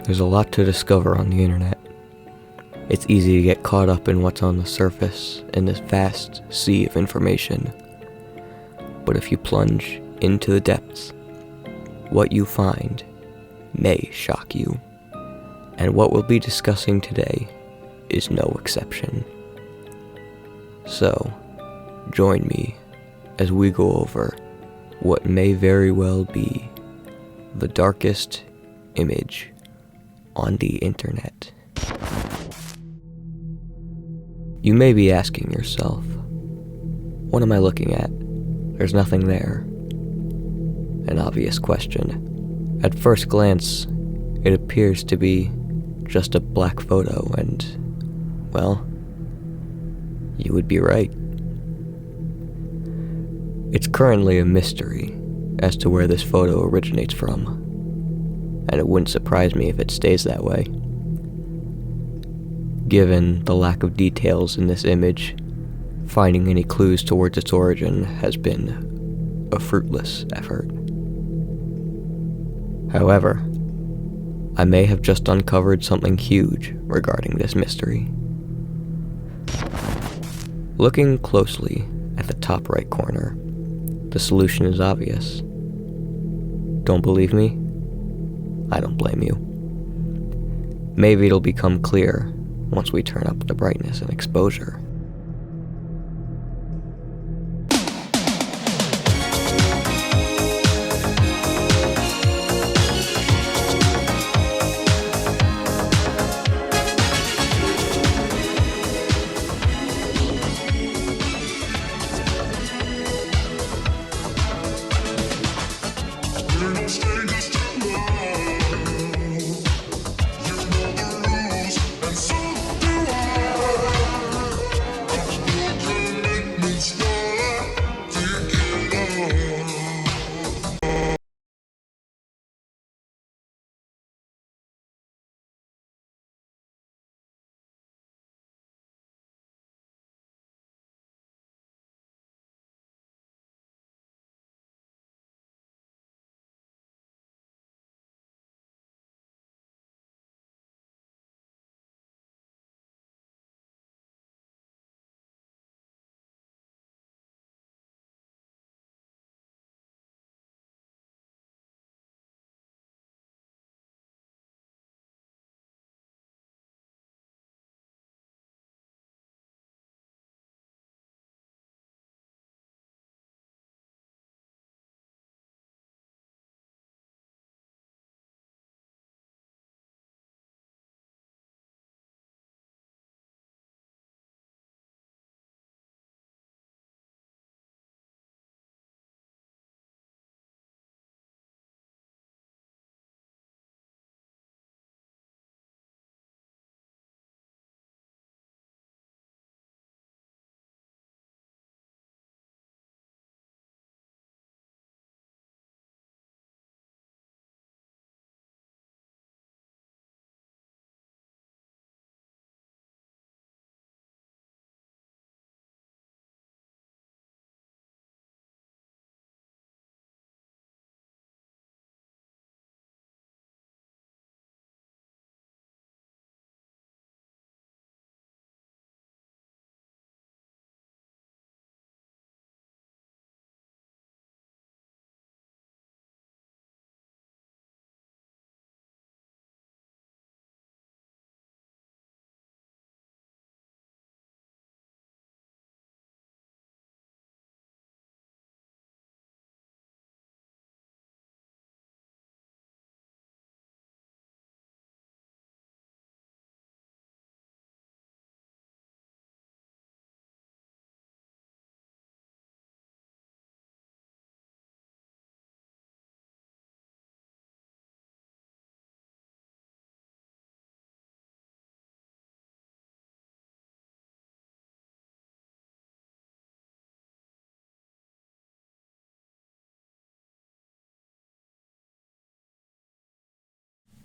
There's a lot to discover on the internet. It's easy to get caught up in what's on the surface in this vast sea of information. But if you plunge into the depths, what you find may shock you. And what we'll be discussing today is no exception. So, join me as we go over what may very well be the darkest image on the internet. You may be asking yourself, what am I looking at? There's nothing there. An obvious question. At first glance, it appears to be just a black photo and, well, you would be right. It's currently a mystery as to where this photo originates from, and it wouldn't surprise me if it stays that way. Given the lack of details in this image, finding any clues towards its origin has been a fruitless effort. However, I may have just uncovered something huge regarding this mystery. Looking closely at the top right corner, the solution is obvious. Don't believe me? I don't blame you. Maybe it'll become clear once we turn up the brightness and exposure.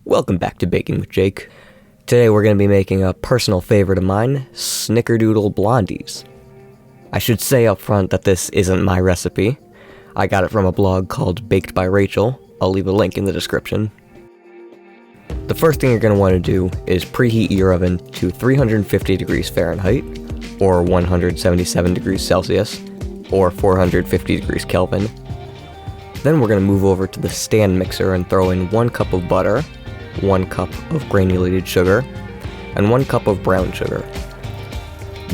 Welcome back to Baking with Jake. Today we're going to be making a personal favorite of mine, Snickerdoodle Blondies. I should say up front that this isn't my recipe. I got it from a blog called Baked by Rachel. I'll leave a link in the description. The first thing you're going to want to do is preheat your oven to 350 degrees Fahrenheit, or 177 degrees Celsius, or 450 degrees Kelvin. Then we're going to move over to the stand mixer and throw in 1 cup of butter, 1 cup of granulated sugar, and 1 cup of brown sugar.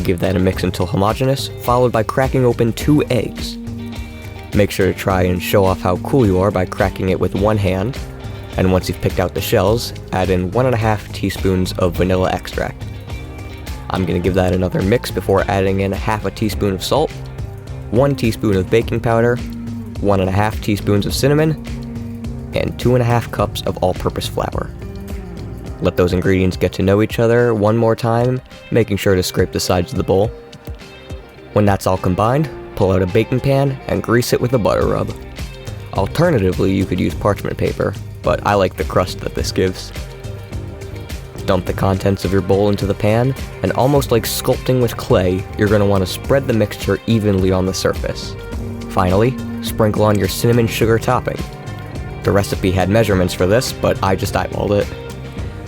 Give that a mix until homogeneous, followed by cracking open 2 eggs. Make sure to try and show off how cool you are by cracking it with one hand, and once you've picked out the shells, add in 1.5 teaspoons of vanilla extract. I'm going to give that another mix before adding in 1/2 teaspoon of salt, 1 teaspoon of baking powder, 1.5 teaspoons of cinnamon, and 2.5 cups of all-purpose flour. Let those ingredients get to know each other one more time, making sure to scrape the sides of the bowl. When that's all combined, pull out a baking pan and grease it with a butter rub. Alternatively, you could use parchment paper, but I like the crust that this gives. Dump the contents of your bowl into the pan, and almost like sculpting with clay, you're going to want to spread the mixture evenly on the surface. Finally, sprinkle on your cinnamon sugar topping. The recipe had measurements for this, but I just eyeballed it.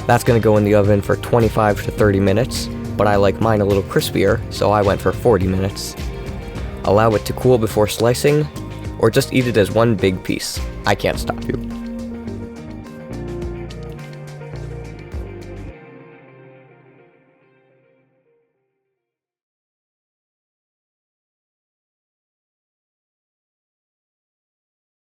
That's going to go in the oven for 25 to 30 minutes, but I like mine a little crispier, so I went for 40 minutes. Allow it to cool before slicing, or just eat it as one big piece. I can't stop you.